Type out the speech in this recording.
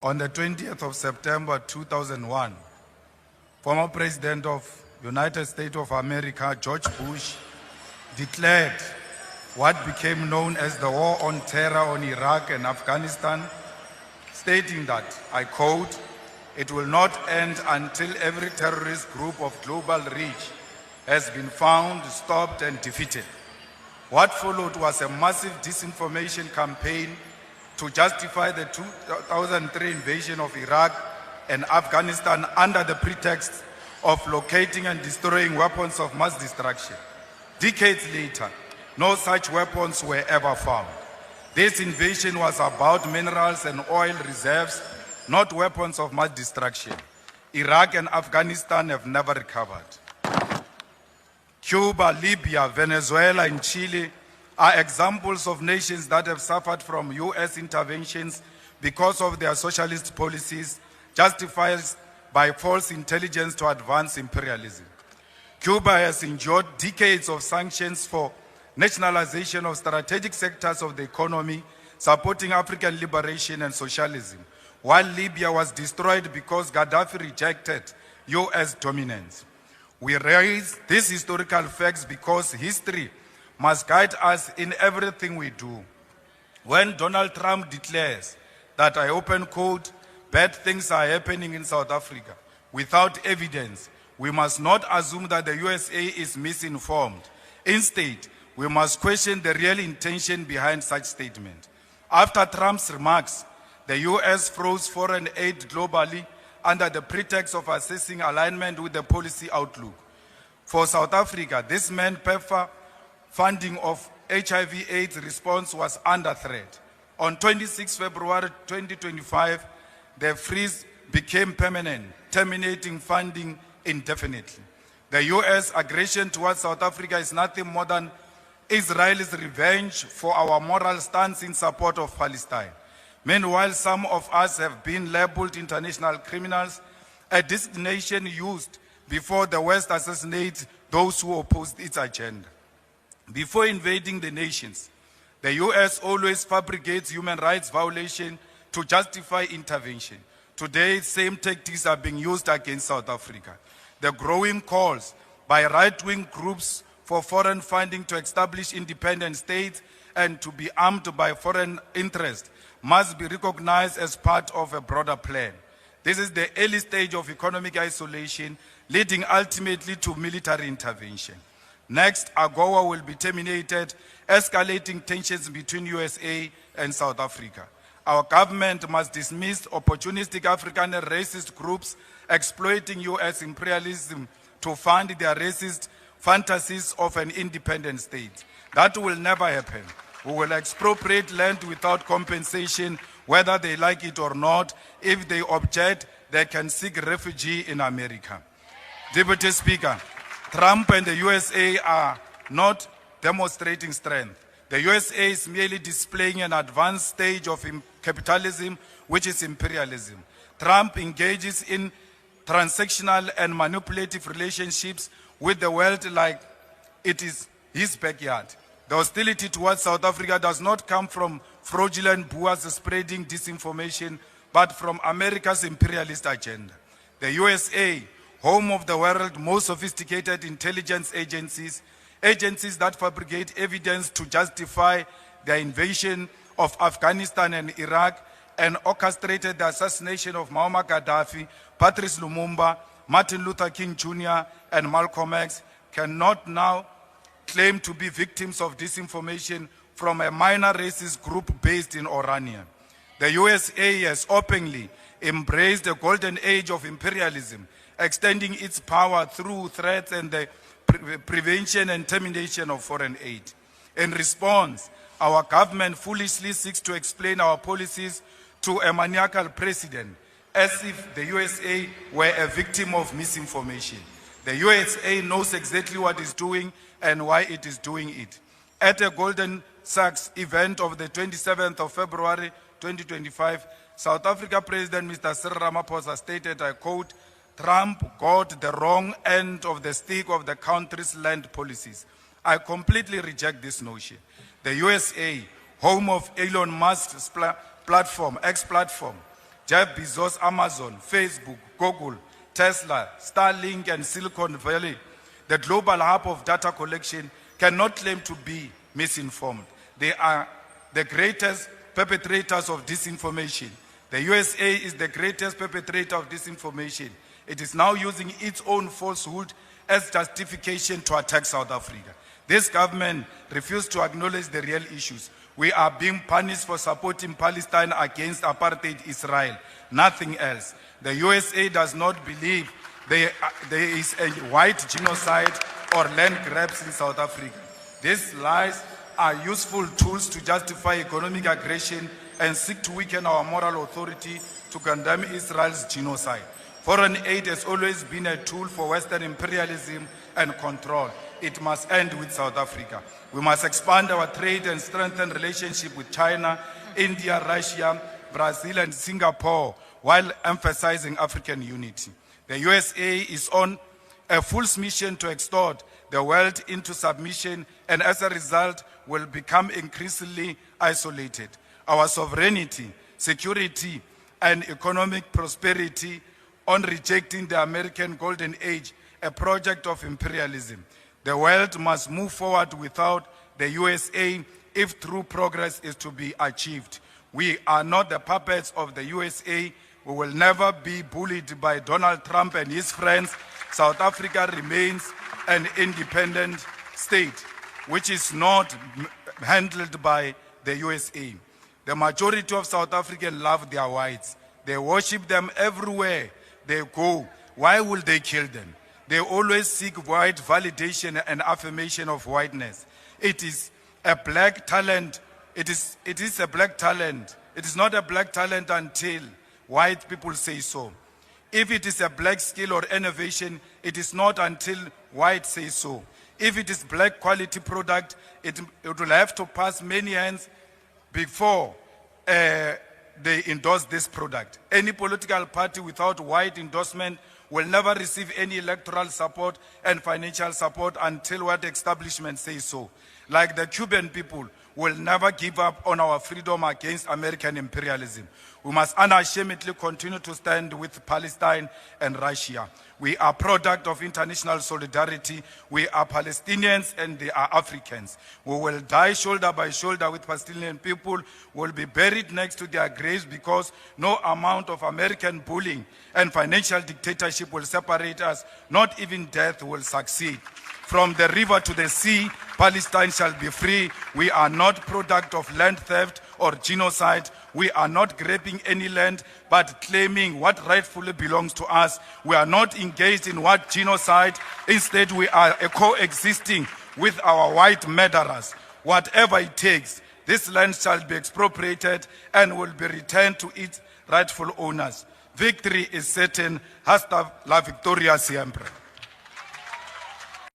On the 20th of September 2001, former President of United States of America, George Bush, declared what became known as the War on Terror on Iraq and Afghanistan, stating that, I quote, "It will not end until every terrorist group of global reach has been found, stopped, and defeated." What followed was a massive disinformation campaign to justify the 2003 invasion of Iraq and Afghanistan under the pretext of locating and destroying weapons of mass destruction. Decades later, no such weapons were ever found. This invasion was about minerals and oil reserves, not weapons of mass destruction. Iraq and Afghanistan have never recovered. Cuba, Libya, Venezuela, and Chile are examples of nations that have suffered from US interventions because of their socialist policies, justified by false intelligence to advance imperialism. Cuba has endured decades of sanctions for nationalization of strategic sectors of the economy, supporting African liberation and socialism, while Libya was destroyed because Gaddafi rejected US dominance. We raise these historical facts because history must guide us in everything we do. When Donald Trump declares that, I open quote, "bad things are happening in South Africa," without evidence, we must not assume that the USA is misinformed. Instead, we must question the real intention behind such statement. After Trump's remarks, the US froze foreign aid globally under the pretext of assessing alignment with the policy outlook. For South Africa, this meant PEPFAR funding of HIV/AIDS response was under threat. On 26 February 2025, the freeze became permanent, terminating funding indefinitely. The US aggression towards South Africa is nothing more than Israel's revenge for our moral stance in support of Palestine. Meanwhile, some of us have been labeled international criminals, a designation used before the West assassinates those who opposed its agenda. Before invading the nations, the US always fabricates human rights violation to justify intervention. Today, same tactics are being used against South Africa. The growing calls by right-wing groups for foreign funding to establish independent states and to be armed by foreign interests must be recognized as part of a broader plan. This is the early stage of economic isolation, leading ultimately to military intervention. Next, AGOA will be terminated, escalating tensions between USA and South Africa. Our government must dismiss opportunistic African and racist groups exploiting US imperialism to fund their racist fantasies of an independent state. That will never happen. We will expropriate land without compensation, whether they like it or not. If they object, they can seek refuge in America. Deputy Speaker, Trump and the USA are not demonstrating strength. The USA is merely displaying an advanced stage of capitalism, which is imperialism. Trump engages in transactional and manipulative relationships with the world like it is his backyard. The hostility towards South Africa does not come from fraudulent boers spreading disinformation, but from America's imperialist agenda. The USA, home of the world's most sophisticated intelligence agencies, agencies that fabricate evidence to justify the invasion of Afghanistan and Iraq, and orchestrated the assassination of Muammar Gaddafi, Patrice Lumumba, Martin Luther King Jr., and Malcolm X, cannot now claim to be victims of disinformation from a minor racist group based in Orania. The USA has openly embraced the golden age of imperialism, extending its power through threats and the prevention and termination of foreign aid. In response, our government foolishly seeks to explain our policies to a maniacal president, as if the USA were a victim of misinformation. The USA knows exactly what it's doing and why it is doing it. At a Goldman Sachs event of the 27th of February 2025, South Africa President Mr. Cyril Ramaphosa stated, I quote, "Trump got the wrong end of the stick of the country's land policies. I completely reject this notion. The USA, home of Elon Musk's platform, X platform, Jeff Bezos, Amazon, Facebook, Google, Tesla, Starlink, and Silicon Valley, the global hub of data collection, cannot claim to be misinformed. They are the greatest perpetrators of disinformation. The USA is the greatest perpetrator of disinformation. It is now using its own falsehood as justification to attack South Africa. This government refused to acknowledge the real issues. We are being punished for supporting Palestine against apartheid Israel, nothing else. The USA does not believe there is a white genocide or land grabs in South Africa. These lies are useful tools to justify economic aggression and seek to weaken our moral authority to condemn Israel's genocide. Foreign aid has always been a tool for Western imperialism and control. It must end with South Africa. We must expand our trade and strengthen relationship with China, India, Russia, Brazil, and Singapore, while emphasizing African unity. The USA is on a full mission to extort the world into submission, and as a result will become increasingly isolated. Our sovereignty, security, and economic prosperity on rejecting the American Golden Age, a project of imperialism. The world must move forward without the USA if true progress is to be achieved. We are not the puppets of the USA. We will never be bullied by Donald Trump and his friends. South Africa remains an independent state, which is not handled by the USA. The majority of South Africans love their whites. They worship them everywhere they go. Why will they kill them? They always seek white validation and affirmation of whiteness. It is a black talent. It is a black talent. It is not a black talent until white people say so. If it is a black skill or innovation, it is not until white say so. If it is black quality product, it will have to pass many hands before they endorse this product. Any political party without white endorsement will never receive any electoral support and financial support until white establishment says so. Like the Cuban people will never give up on our freedom against American imperialism. We must unashamedly continue to stand with Palestine and Russia. We are product of international solidarity. We are Palestinians and they are Africans. We will die shoulder by shoulder with Palestinian people. We will be buried next to their graves because no amount of American bullying and financial dictatorship will separate us. Not even death will succeed. From the river to the sea, Palestine shall be free. We are not product of land theft or genocide. We are not grabbing any land, but claiming what rightfully belongs to us. We are not engaged in what genocide. Instead, we are coexisting with our white murderers. Whatever it takes, this land shall be expropriated and will be returned to its rightful owners. Victory is certain. Hasta la victoria siempre.